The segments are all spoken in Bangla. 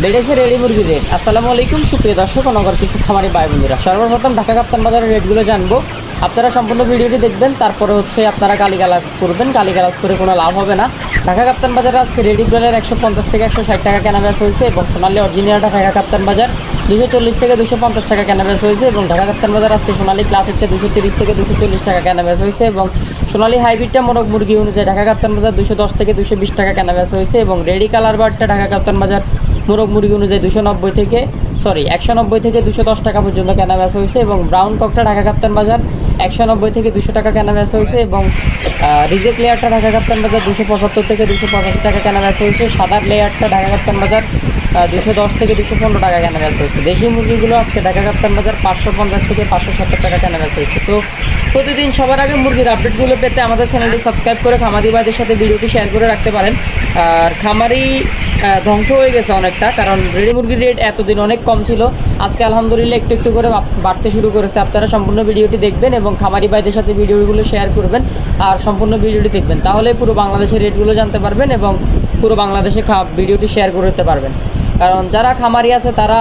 বেড়েছে রেডি মুরগির রেট। আসসালামু আলাইকুম সুপ্রিয় দর্শক ও নগর কৃষক খামারি ভাই বন্ধুরা, সর্বপ্রথম ঢাকা কাপ্তান বাজারের রেটগুলো জানবো। আপনারা সম্পূর্ণ ভিডিওটি দেখবেন, তারপরে আপনারা গালিগালাজ করবেন। গালিগালাজ করে কোনো লাভ হবে না। ঢাকা কাপ্তান বাজারে আজকে রেডি ব্রয়লার 150 থেকে 160 টাকা কেনাবেচা হয়েছে এবং সোনালী অরিজিনালটা ঢাকা কাপ্তান বাজার 240 থেকে 250 টাকা কেনাবেচা হয়েছে এবং ঢাকা কাপ্তান বাজার আজকে সোনালী ক্লাসিকটা 230 থেকে 240 টাকা কেনাবেচা হয়েছে এবং সোনালী হাইব্রিডটা মোরগ মুরগি অনুযায়ী ঢাকা কাপ্তান বাজার 210 থেকে 220 টাকা কেনাবেচা হয়েছে এবং রেডি কালার বারটা ঢাকা কাপ্তান বাজার মোরগ মুরগি অনুযায়ী 190 থেকে 210 টাকা পর্যন্ত কেনাবেচা হয়েছে এবং ব্রাউন ককটা ঢাকা কাপ্তান বাজার 190 থেকে 200 টাকা কেনাবেচা হয়েছে এবং রিজেক্ট লেয়ারটা ঢাকা কাপ্তান বাজার 275 থেকে 285 টাকা কেনাবেচা হয়েছে। সাদা লেয়ারটা ঢাকা কাপ্তান বাজার 210 থেকে 215 টাকা কেনাবেচা হয়েছে। দেশি মুরগিগুলো আজকে ঢাকা কাপ্তান বাজার 550 থেকে 570 টাকা কেনাবেচা হয়েছে। তো প্রতিদিন সবার আগে মুরগির আপডেটগুলো পেতে আমাদের চ্যানেলটি সাবস্ক্রাইব করে খামারি ভাইদের সাথে ভিডিওটি শেয়ার করে রাখতে পারেন। আর খামারি ধ্বংস হয়ে গেছে অনেকটা, কারণ রেডি মুরগির রেট এতদিন অনেক কম ছিল। আজকে আলহামদুলিল্লাহ একটু একটু করে বাড়তে শুরু করেছে। আপনারা সম্পূর্ণ ভিডিওটি দেখবেন এবং খামারি ভাইদের সাথে ভিডিওগুলো শেয়ার করবেন আর সম্পূর্ণ ভিডিওটি দেখবেন, তাহলে পুরো বাংলাদেশের রেটগুলো জানতে পারবেন এবং পুরো বাংলাদেশে ভিডিওটি শেয়ার করতে পারবেন। কারণ যারা খামারি আছে তারা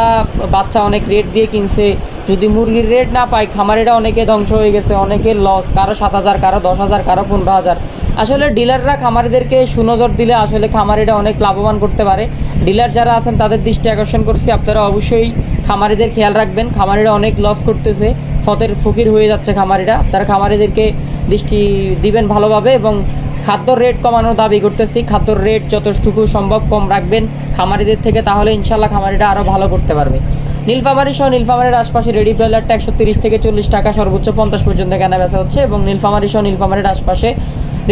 বাচ্চা অনেক রেট দিয়ে কিনছে, যদি মুরগির রেট না পায় খামারিরা অনেকে ধ্বংস হয়ে গেছে, অনেকের লস, কারো 7,000, কারো 10,000, কারো 15,000। আসলে ডিলাররা খামারিদেরকে সুনজর দিলে আসলে খামারিরা অনেক লাভবান করতে পারে। ডিলার যারা আছেন তাদের দৃষ্টি আকর্ষণ করছি, আপনারা অবশ্যই খামারিদের খেয়াল রাখবেন। খামারিরা অনেক লস করতেছে, ফতের ফকির হয়ে যাচ্ছে খামারিরা। আপনারা খামারিদেরকে দৃষ্টি দিবেন ভালোভাবে এবং খাদ্যর রেট কমানোর দাবি করতেছি। খাদ্যর রেট যতটুকু সম্ভব কম রাখবেন খামারিদের থেকে, তাহলে ইনশাল্লাহ খামারিরা আরও ভালো করতে পারবে। নীলফামারী সহ নীলফামারীর আশপাশে রেডি ব্রয়লারটা 130 থেকে 40 টাকা সর্বোচ্চ 50 পর্যন্ত কেনা বেচা হচ্ছে এবং নীলফামারী সহ নীলফামারীর আশপাশে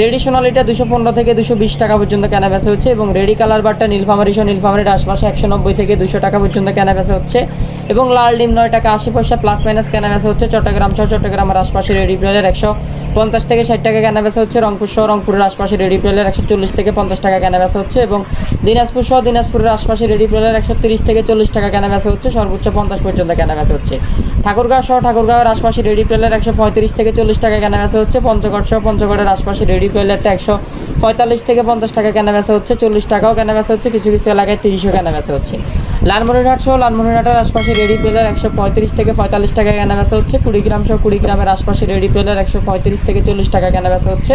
রেডি সোনালিটা 215 থেকে 220 টাকা পর্যন্ত কেনা বেচা হচ্ছে এবং রেডি কালার বারটা নীলফামারী সহ নীলফামারীর আশপাশে 190 থেকে 200 টাকা পর্যন্ত কেনা বেচা হচ্ছে এবং লাল ডিম 9 টাকা 80 পয়সা প্লাস মাইনাস কেনা বেচা হচ্ছে। চট্টগ্রাম সহ চট্টগ্রামের আশপাশে রেডি ব্রয়লার 150 থেকে 60 টাকা কেনা বেচা হচ্ছে। রংপুর সহ রংপুরের আশপাশে রেডি ব্রয়লার 140 থেকে 50 টাকা কেনা বেচা হচ্ছে এবং দিনাজপুর সহ দিনাজপুরের আশপাশে রেডি ব্রয়লার 130 থেকে 40 টাকা কেনা বেচা হচ্ছে, সর্বোচ্চ 50 পর্যন্ত কেনা বেচা হচ্ছে। ঠাকুরগাঁও সহ ঠাকুরগাঁওয়ের আশপাশে রেডি ব্রয়লার 135 থেকে 40 টাকা কেনা বেচা হচ্ছে। পঞ্চগড় সহ পঞ্চগড়ের আশপাশে রেডি ব্রয়লারটা 145 থেকে 50 টাকা কেনা বেচা হচ্ছে, 40 টাকাও কেনা বেচা হচ্ছে, কিছু কিছু এলাকায় 30ও কেনা বেচা হচ্ছে। লালমনিরহাট সহ লালমনিরহাটের আশপাশে রেডি ব্রয়লার 135 থেকে 45 টাকা কেনা বেচা হচ্ছে। কুড়িগ্রাম সহ কুড়িগ্রামের আশপাশে রেডি ব্রয়লার 135 থেকে 40 টাকা কেনা বেচা হচ্ছে।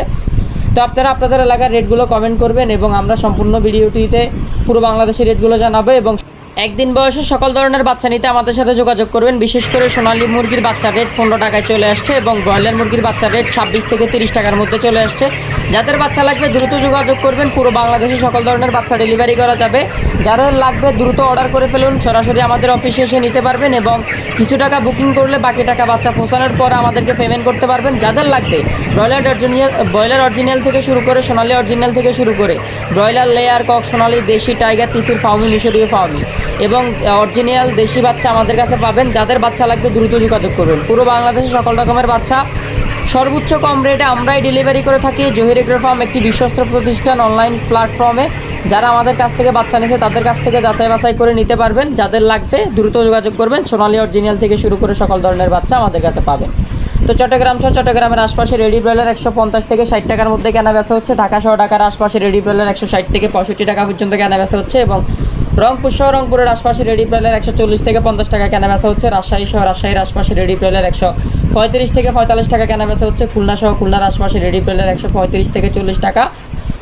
তো আপনারা আপনাদের এলাকার রেটগুলো কমেন্ট করবেন এবং আমরা সম্পূর্ণ ভিডিওটিতে পুরো বাংলাদেশের রেটগুলো জানাবো এবং একদিন বয়সে সকল ধরনের বাচ্চা নিতে আমাদের সাথে যোগাযোগ করবেন। বিশেষ করে সোনালী মুরগির বাচ্চার রেট 15 টাকায় চলে আসছে এবং ব্রয়লার মুরগির বাচ্চার রেট 26 থেকে 30 টাকার মধ্যে চলে আসছে। যাদের বাচ্চা লাগবে দ্রুত যোগাযোগ করবেন, পুরো বাংলাদেশে সকল ধরনের বাচ্চা ডেলিভারি করা যাবে। যাদের লাগবে দ্রুত অর্ডার করে ফেলুন, সরাসরি আমাদের অফিসে এসে নিতে পারবেন এবং কিছু টাকা বুকিং করলে বাকি টাকা বাচ্চা পৌঁছানোর পর আমাদেরকে পেমেন্ট করতে পারবেন। যাদের লাগবে ব্রয়লার অরিজিনাল থেকে শুরু করে সোনালী অরিজিনাল থেকে শুরু করে ব্রয়লার লেয়ার, কক, সোনালী, দেশি, টাইগার, তিতির, ফাউমি, মিশরীয় ফাউমি এবং অরিজিনাল দেশি বাচ্চা আমাদের কাছে পাবেন। যাদের বাচ্চা লাগবে দ্রুত যোগাযোগ করবেন। পুরো বাংলাদেশে সকল রকমের বাচ্চা সর্বোচ্চ কম রেটে আমরাই ডেলিভারি করে থাকি। জহির এগ্রো ফার্ম একটি বিশ্বস্ত প্রতিষ্ঠান, অনলাইন প্ল্যাটফর্মে যারা আমাদের কাছ থেকে বাচ্চা নিয়েছে তাদের কাছ থেকে যাচাই বাছাই করে নিতে পারবেন। যাদের লাগবে দ্রুত যোগাযোগ করবেন। সোনালী অরিজিনাল থেকে শুরু করে সকল ধরনের বাচ্চা আমাদের কাছে পাবেন। তো চট্টগ্রাম সহ চট্টগ্রামের আশপাশে রেডি ব্রয়লার 150 থেকে 60 টাকার মধ্যে কেনা বেচা হচ্ছে। ঢাকা সহ ঢাকার আশপাশে রেডি ব্রয়লার 160 থেকে 65 টাকা পর্যন্ত কেনা বেচা হচ্ছে এবং রংপুর সহ রংপুরের আশপাশে রেডি ব্রয়লার 140 থেকে 50 টাকা কেনা বেচা হচ্ছে। রাজশাহী সহ রাজশাহীর আশপাশে রেডি ব্রয়লার 135 থেকে 45 টাকা কেনা বেচা হচ্ছে। খুলনা সহ খুলনার আশপাশে রেডি ব্রয়লার 135 থেকে 40 টাকা।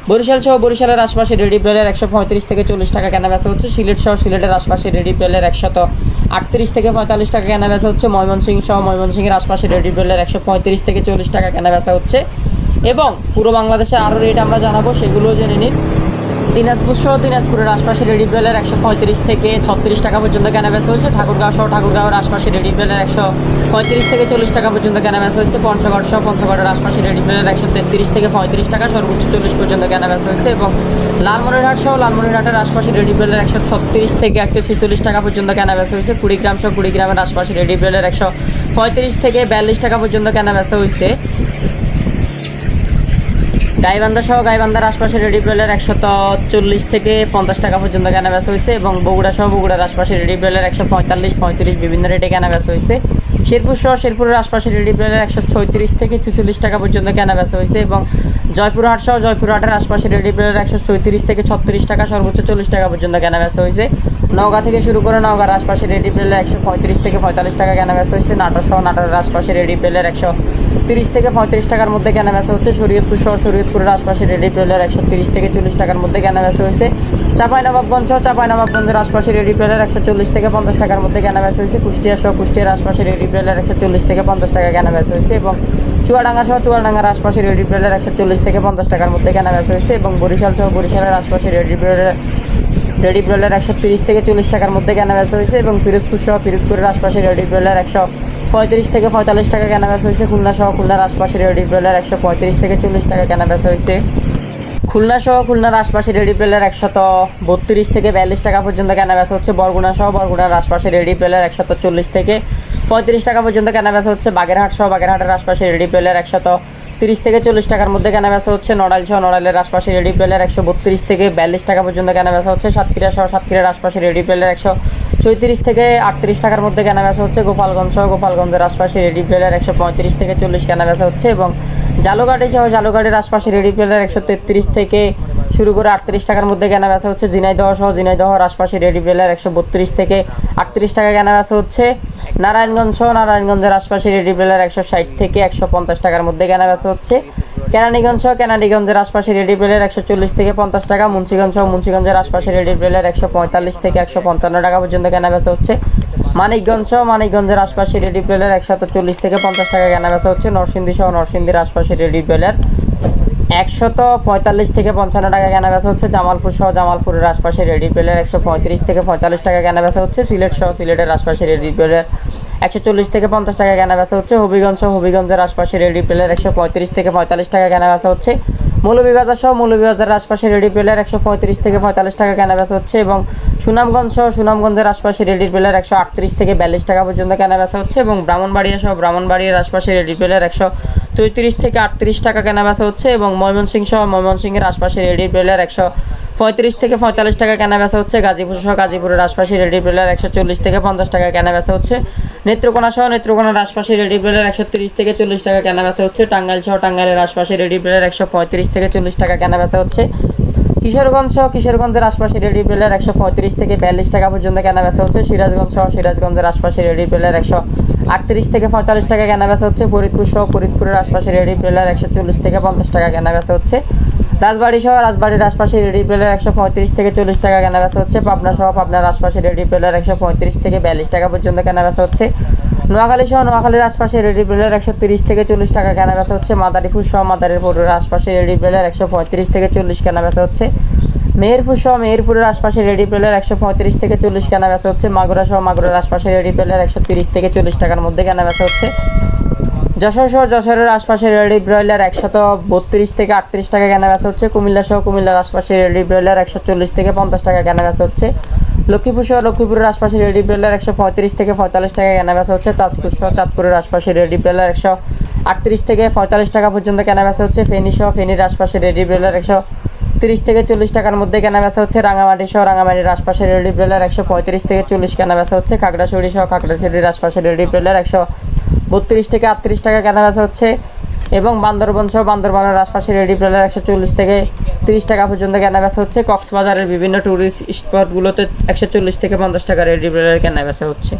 বরিশাল সহ বরিশালের আশপাশে রেডি ব্রয়লার 135 থেকে 40 টাকা কেনা বেচা হচ্ছে। সিলেট সহ সিলেটের আশপাশে রেডি ব্রয়লার 138 থেকে 45 টাকা কেনা বেচা হচ্ছে। ময়মনসিংহ সহ ময়মনসিংহের আশপাশে রেডি ব্রয়লার 135 থেকে 40 টাকা কেনা বেচা হচ্ছে এবং পুরো বাংলাদেশে আরও রেট আমরা জানাবো, সেগুলোও জেনে নিন। দিনাজপুর সহ দিনাজপুরের আশপাশে রেডি ব্রয়লার 135 থেকে 36 টাকা পর্যন্ত কেনা বেচা হচ্ছে। ঠাকুরগাঁও সহ ঠাকুরগাঁওয়ের আশপাশে রেডি ব্রয়লার 135 থেকে 40 টাকা পর্যন্ত কেনা বেচা হচ্ছে। পঞ্চগড় সহ পঞ্চগড়ের আশপাশে রেডি ব্রয়লার 133 থেকে 35 টাকা সর্বোচ্চ 40 পর্যন্ত কেনা বেচা হচ্ছে এবং লালমনিরহাট সহ লালমনিরহাটের আশপাশে রেডি ব্রয়লার 136 থেকে 146 টাকা পর্যন্ত কেনা বেচা হয়েছে। কুড়িগ্রাম সহ কুড়িগ্রামের আশপাশে রেডি ব্রয়লার 135 থেকে 42 টাকা পর্যন্ত কেনা বেচা হয়েছে। গাইবান্ধা সহ গাইবান্ধার আশপাশে রেডি ব্রয়লার 140 থেকে 50 টাকা পর্যন্ত কেনা বেচা হয়েছে এবং বগুড়া সহ বগুড়ার আশপাশে রেডি ব্রয়লার 145, 35 বিভিন্ন রেটে কেনা বেচা হয়েছে। শেরপুর সহ শেরপুরের আশপাশে রেডি ব্রয়লার 136 থেকে 46 টাকা পর্যন্ত কেনা বেচা হয়েছে এবং জয়পুরহাট সহ জয়পুরহাটের আশপাশে রেডি ব্রয়লার 134 থেকে 36 টাকা সর্বোচ্চ 40 টাকা পর্যন্ত কেনা বেচা হয়েছে। নওগাঁ থেকে শুরু করে নওগাঁর আশপাশে রেডি ব্রয়লার 135 থেকে 45 টাকা কেনা বেচা হয়েছে। নাটোর সহ নাটোরের আশপাশে রেডি ব্রয়লার 130 থেকে 35 টাকার মধ্যে কেনা বেচা হচ্ছে। শরীয়তপুর সহ শরীয়তপুরের আশপাশে রেডি ব্রয়লার 130 থেকে 40 টাকার মধ্যে কেনা বেচা হয়েছে। চাঁপাইনবাবগঞ্জ সহ চাঁপাইনবাবগঞ্জের আশপাশে রেডি ব্রয়লার 140 থেকে 50 টাকার মধ্যে কেনা বেচা হয়েছে। কুষ্টিয়া সহ কুষ্টিয়ার আশপাশে রেডি ব্রয়লার 140 থেকে 50 টাকা কেনা বেচা হয়েছে এবং চুয়াডাঙ্গা সহ চুয়াডাঙ্গার আশপাশে রেডি ব্রয়লার 140 থেকে 50 টাকার মধ্যে কেনা বেচা হয়েছে এবং বরিশাল সহ বরিশালের আশপাশে রেডি ব্রয়লার 130 থেকে 40 টাকার মধ্যে কেনা বেচা হয়েছে এবং পিরোজপুর সহ পিরোজপুরের আশপাশে রেডি ব্রয়লার 135 থেকে 45 টাকা কেনা বেচা হয়েছে। খুলনা সহ খুলনার আশপাশে রেডি ব্রয়লার 135 থেকে 40 টাকা কেনা বেচা হয়েছে। খুলনা সহ খুলনার আশপাশে রেডি ব্রয়লার 132 থেকে 42 টাকা পর্যন্ত কেনা বেচা হচ্ছে। বরগুনা সহ বরগুনার আশপাশে রেডি ব্রয়লার 140 থেকে 35 টাকা পর্যন্ত কেনা বেচা হচ্ছে। বাগেরহাট সহ বাগেরহাটের আশপাশে রেডি ব্রয়লার 130 থেকে 40 টাকার মধ্যে কেনা বেচা হচ্ছে। নড়াইল সহ নড়াইলের আশপাশে রেডি ব্রয়লার 132 থেকে 42 টাকা পর্যন্ত কেনা বেচা হচ্ছে। সাতক্ষীরা সহ সাতক্ষীরার আশপাশে রেডি ব্রয়লার 134 থেকে 38 টাকার মধ্যে কেনা বেচা হচ্ছে। গোপালগঞ্জ সহ গোপালগঞ্জের আশপাশে রেডি ব্রয়লার 135 থেকে 40 কেনা বেচা হচ্ছে এবং জালুগাড়ি সহ জালুগাড়ির আশপাশে রেডি ব্রয়লার 133 থেকে শুরু করে 38 টাকার মধ্যে কেনা বেচা হচ্ছে। ঝিনাইদহ সহ ঝিনাইদহর আশপাশে রেডি ব্রয়লার 132 থেকে 38 টাকা কেনা বেচা হচ্ছে। নারায়ণগঞ্জ সহ নারায়ণগঞ্জের আশপাশে রেডি ব্রয়লার 160 থেকে 150 টাকার মধ্যে কেনা বেচা হচ্ছে। কেরানীগঞ্জ সহ কেরানীগঞ্জের আশপাশে রেডি ব্রয়লার 140 থেকে 50 টাকা। মুন্সিগঞ্জ সহ মুন্সিগঞ্জের আশপাশে রেডি ব্রয়লার 145 থেকে 155 টাকা পর্যন্ত কেনা বেচা হচ্ছে। মানিকগঞ্জ সহ মানিকগঞ্জের আশপাশে রেডি ব্রয়লার 140 থেকে 50 টাকা কেনা বেচা হচ্ছে। নরসিংদী সহ নরসিংদীর আশপাশে রেডি ব্রয়লার 145 থেকে 55 টাকা কেনা বেচা হচ্ছে। জামালপুর সহ জামালপুরের আশপাশে রেডি ব্রয়লার 135 থেকে 45 টাকা কেনা বেচা হচ্ছে। সিলেট সহ সিলেটের আশপাশে রেডি ব্রয়লার 140 থেকে 50 টাকা কেনা বেচা হচ্ছে। হবিগঞ্জ সহ হবিগঞ্জের আশপাশে রেডি ব্রয়লার 135 থেকে 45 টাকা কেনা বেচা হচ্ছে। মৌলভীবাজার সহ মৌলভীবাজারের আশপাশে রেডি ব্রয়লার 135 থেকে 45 টাকা কেনা বেচা হচ্ছে এবং সুনামগঞ্জ সহ সুনামগঞ্জের আশপাশে রেডি ব্রয়লার 138 থেকে 42 টাকা পর্যন্ত কেনা বেচা হচ্ছে এবং ব্রাহ্মণবাড়িয়া সহ ব্রাহ্মণবাড়িয়ার আশপাশে রেডি ব্রয়লার 133 থেকে 38 টাকা কেনা বেচা হচ্ছে এবং ময়মনসিংহ সহ ময়মনসিংহের আশপাশে রেডি ব্রয়লার 135 থেকে 45 টাকা কেনা বেচা হচ্ছে। গাজীপুর সহ গাজীপুরের আশপাশে রেডি ব্রয়লার 140 থেকে 50 টাকা কেনা বেচা হচ্ছে। নেত্রকোনা সহ নেত্রকোনার আশপাশে রেডি ব্রয়লার 130 থেকে 40 টাকা কেনা বেচা হচ্ছে। টাঙ্গাইল সহ টাঙ্গাইলের আশপাশে রেডি ব্রয়লার 135 থেকে 40 টাকা কেনা বেচা হচ্ছে। কিশোরগঞ্জ সহ কিশোরগঞ্জের আশপাশে রেডি ব্রয়লার 135 থেকে 42 টাকা পর্যন্ত কেনা বেচা হচ্ছে। সিরাজগঞ্জ সহ সিরাজগঞ্জের আশপাশে রেডি ব্রয়লার 138 থেকে 45 টাকা কেনা বেচা হচ্ছে। ফরিদপুর সহ ফরিদপুরের আশপাশে রেডি ব্রয়লার 140 থেকে 50 টাকা কেনা বেচা হচ্ছে। রাজবাড়ী সহ রাজবাড়ির আশপাশে রেডি ব্রয়লার 135 থেকে 40 টাকা কেনা বেচা হচ্ছে। পাবনা সহ পাবনার আশপাশে রেডি ব্রয়লার 135 থেকে 42 টাকা পর্যন্ত কেনা বেচা হচ্ছে। নোয়াখালী সহ নোয়াখালীর আশপাশে রেডি ব্রয়লার 130 থেকে 40 টাকা কেনা বেচা হচ্ছে। মাদারীপুর সহ মাদারীপুরের আশপাশে রেডি ব্রয়লার 135 থেকে 40 কেনা বেচা হচ্ছে। মেহেরপুর সহ মেহেরপুরের আশপাশে রেডি ব্রয়লার 135 থেকে 40 কেনা বেচা হচ্ছে। মাগুরা সহ মাগুরার আশপাশে রেডি ব্রয়লার 130 থেকে 40 টাকার মধ্যে কেনা বেচা হচ্ছে। যশোর সহ যশোরের আশপাশে রেডি ব্রয়লার 132 থেকে 38 টাকা কেনা বেচা হচ্ছে। কুমিল্লা সহ কুমিল্লার আশপাশে রেডি ব্রয়লার 140 থেকে 50 টাকা কেনা বেচা হচ্ছে। লক্ষ্মীপুর সহ লক্ষ্মীপুরের আশপাশে রেডি ব্রয়লার 135 থেকে 45 টাকা কেনা বেচা হচ্ছে। চাঁদপুর সহ চাঁদপুরের আশপাশে রেডি ব্রয়লার 138 থেকে 45 টাকা পর্যন্ত কেনা বেচা হচ্ছে। ফেনী সহ ফেনীর আশপাশে রেডি ব্রয়লার 130 থেকে 40 টাকার মধ্যে কেনা বেচা হচ্ছে। রাঙামাটি সহ রাঙামাটির আশপাশে রেডি ব্রয়লার 135 থেকে 40 কেনা বেচা হচ্ছে। খাগড়াছড়ি সহ খাগড়াছড়ির আশপাশে রেডি ব্রয়লার 132 থেকে 38 টাকা কেনা বেচা হচ্ছে এবং বান্দরবন সহ বান্দরবনের আশপাশে রেডি ব্রয়লার 140 থেকে 30 টাকা পর্যন্ত কেনা বেচা হচ্ছে। কক্সবাজারের বিভিন্ন টুরিস্ট স্পটগুলোতে 140 থেকে 50 টাকা রেডি ব্রয়লার কেনা বেচা হচ্ছে।